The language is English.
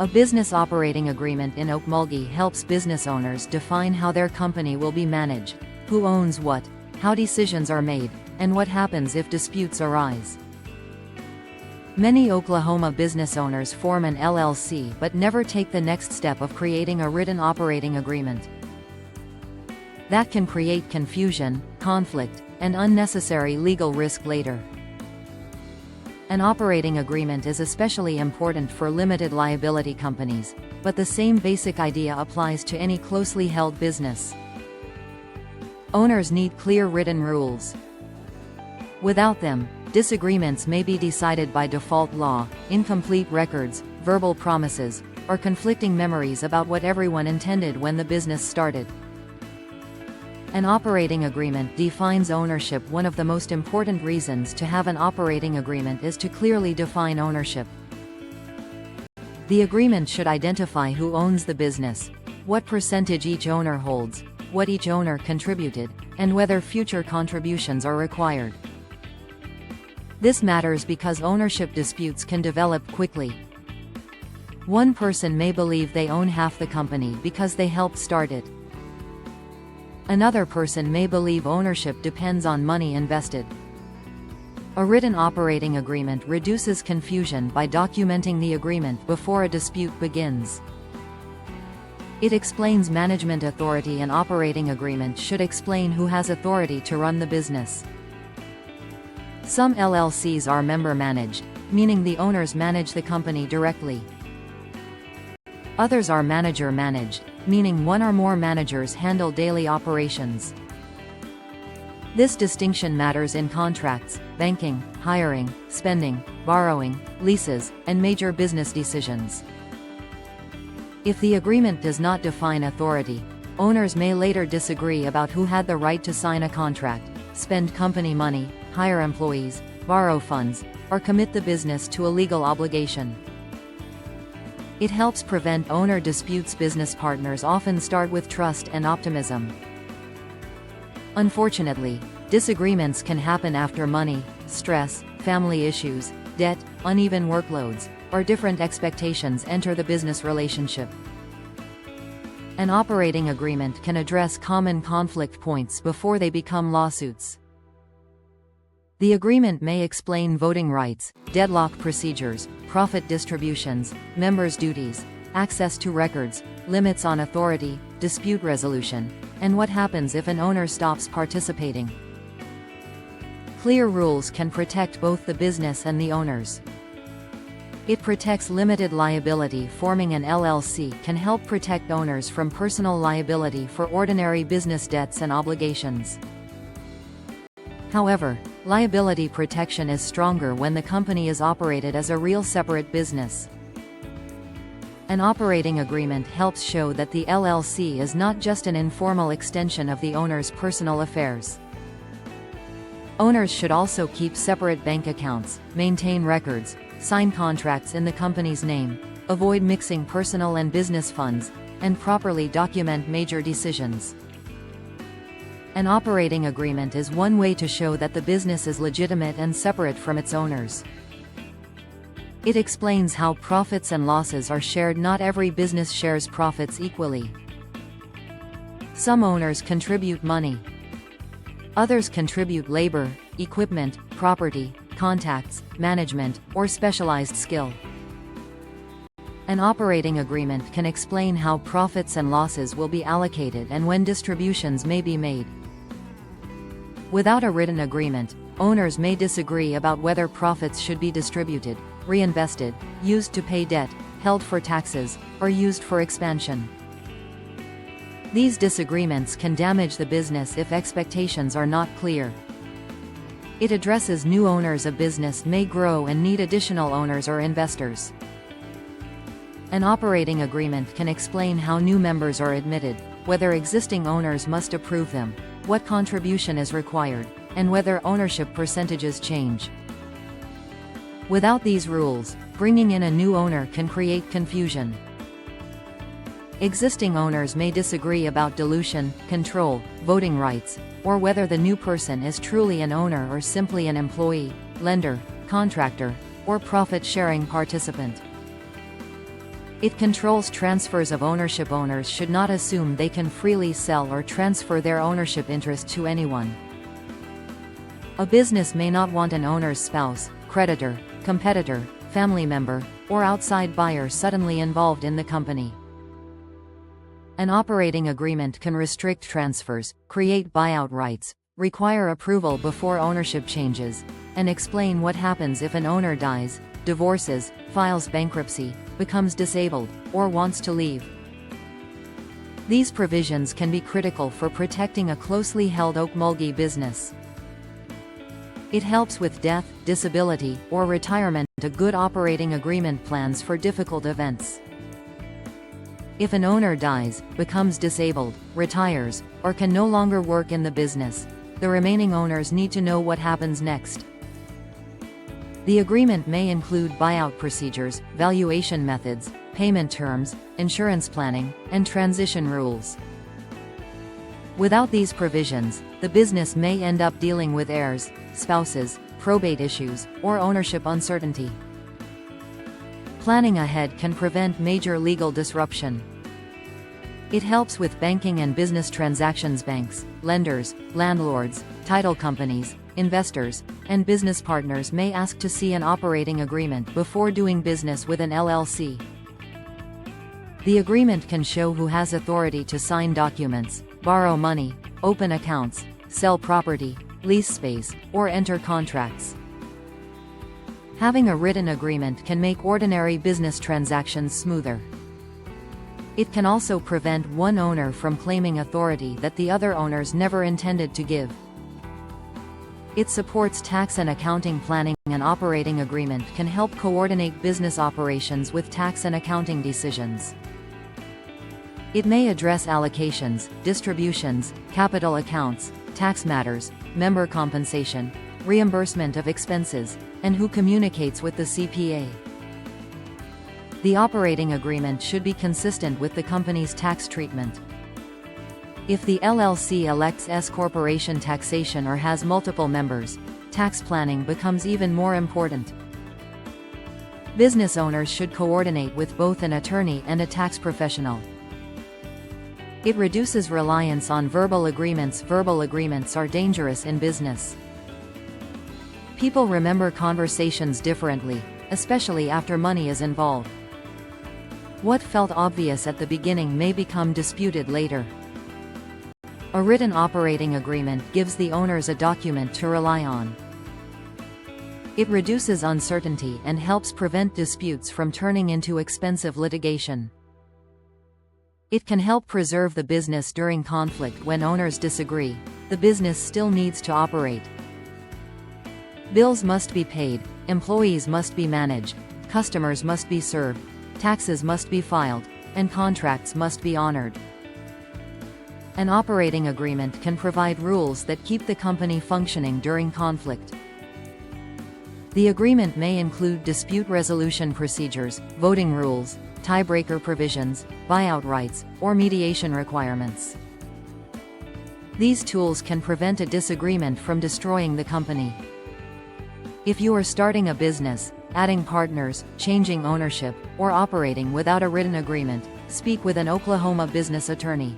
A business operating agreement in Okmulgee helps business owners define how their company will be managed, who owns what, how decisions are made, and what happens if disputes arise. Many Oklahoma business owners form an LLC but never take the next step of creating a written operating agreement. That can create confusion, conflict, and unnecessary legal risk later. An operating agreement is especially important for limited liability companies, but the same basic idea applies to any closely held business. Owners need clear written rules. Without them, disagreements may be decided by default law, incomplete records, verbal promises, or conflicting memories about what everyone intended when the business started. An operating agreement defines ownership. One of the most important reasons to have an operating agreement is to clearly define ownership. The agreement should identify who owns the business, what percentage each owner holds, what each owner contributed, and whether future contributions are required. This matters because ownership disputes can develop quickly. One person may believe they own half the company because they helped start it. Another person may believe ownership depends on money invested. A written operating agreement reduces confusion by documenting the agreement before a dispute begins. It explains management authority. An operating agreement should explain who has authority to run the business. Some LLCs are member-managed, meaning the owners manage the company directly. Others are manager-managed, meaning one or more managers handle daily operations. This distinction matters in contracts, banking, hiring, spending, borrowing, leases, and major business decisions. If the agreement does not define authority, owners may later disagree about who had the right to sign a contract, spend company money, hire employees, borrow funds, or commit the business to a legal obligation. It helps prevent owner disputes. Business partners often start with trust and optimism. Unfortunately, disagreements can happen after money, stress, family issues, debt, uneven workloads, or different expectations enter the business relationship. An operating agreement can address common conflict points before they become lawsuits. The agreement may explain voting rights, deadlock procedures, profit distributions, members' duties, access to records, limits on authority, dispute resolution, and what happens if an owner stops participating. Clear rules can protect both the business and the owners. It protects limited liability. Forming an LLC can help protect owners from personal liability for ordinary business debts and obligations. However, liability protection is stronger when the company is operated as a real separate business. An operating agreement helps show that the LLC is not just an informal extension of the owner's personal affairs. Owners should also keep separate bank accounts, maintain records, sign contracts in the company's name, avoid mixing personal and business funds, and properly document major decisions. An operating agreement is one way to show that the business is legitimate and separate from its owners. It explains how profits and losses are shared. Not every business shares profits equally. Some owners contribute money. Others contribute labor, equipment, property, contacts, management, or specialized skill. An operating agreement can explain how profits and losses will be allocated and when distributions may be made. Without a written agreement, owners may disagree about whether profits should be distributed, reinvested, used to pay debt, held for taxes, or used for expansion. These disagreements can damage the business if expectations are not clear. It addresses new owners. A business may grow and need additional owners or investors. An operating agreement can explain how new members are admitted, whether existing owners must approve them, what contribution is required, and whether ownership percentages change. Without these rules, bringing in a new owner can create confusion. Existing owners may disagree about dilution, control, voting rights, or whether the new person is truly an owner or simply an employee, lender, contractor, or profit-sharing participant. It controls transfers of ownership. Owners should not assume they can freely sell or transfer their ownership interest to anyone. A business may not want an owner's spouse, creditor, competitor, family member, or outside buyer suddenly involved in the company. An operating agreement can restrict transfers, create buyout rights, require approval before ownership changes, and explain what happens if an owner dies, divorces, files bankruptcy, becomes disabled, or wants to leave. These provisions can be critical for protecting a closely held Okmulgee business. It helps with death, disability, or retirement. A good operating agreement plans for difficult events. If an owner dies, becomes disabled, retires, or can no longer work in the business, the remaining owners need to know what happens next. The agreement may include buyout procedures, valuation methods, payment terms, insurance planning, and transition rules. Without these provisions, the business may end up dealing with heirs, spouses, probate issues, or ownership uncertainty. Planning ahead can prevent major legal disruption. It helps with banking and business transactions. Banks, lenders, landlords, title companies, investors, and business partners may ask to see an operating agreement before doing business with an LLC. The agreement can show who has authority to sign documents, borrow money, open accounts, sell property, lease space, or enter contracts. Having a written agreement can make ordinary business transactions smoother. It can also prevent one owner from claiming authority that the other owners never intended to give. It supports tax and accounting planning. An operating agreement can help coordinate business operations with tax and accounting decisions. It may address allocations, distributions, capital accounts, tax matters, member compensation, reimbursement of expenses, and who communicates with the CPA. The operating agreement should be consistent with the company's tax treatment. If the LLC elects S-corporation taxation or has multiple members, tax planning becomes even more important. Business owners should coordinate with both an attorney and a tax professional. It reduces reliance on verbal agreements. Verbal agreements are dangerous in business. People remember conversations differently, especially after money is involved. What felt obvious at the beginning may become disputed later. A written operating agreement gives the owners a document to rely on. It reduces uncertainty and helps prevent disputes from turning into expensive litigation. It can help preserve the business during conflict. When owners disagree, the business still needs to operate. Bills must be paid, employees must be managed, customers must be served, taxes must be filed, and contracts must be honored. An operating agreement can provide rules that keep the company functioning during conflict. The agreement may include dispute resolution procedures, voting rules, tiebreaker provisions, buyout rights, or mediation requirements. These tools can prevent a disagreement from destroying the company. If you are starting a business, adding partners, changing ownership, or operating without a written agreement, speak with an Oklahoma business attorney.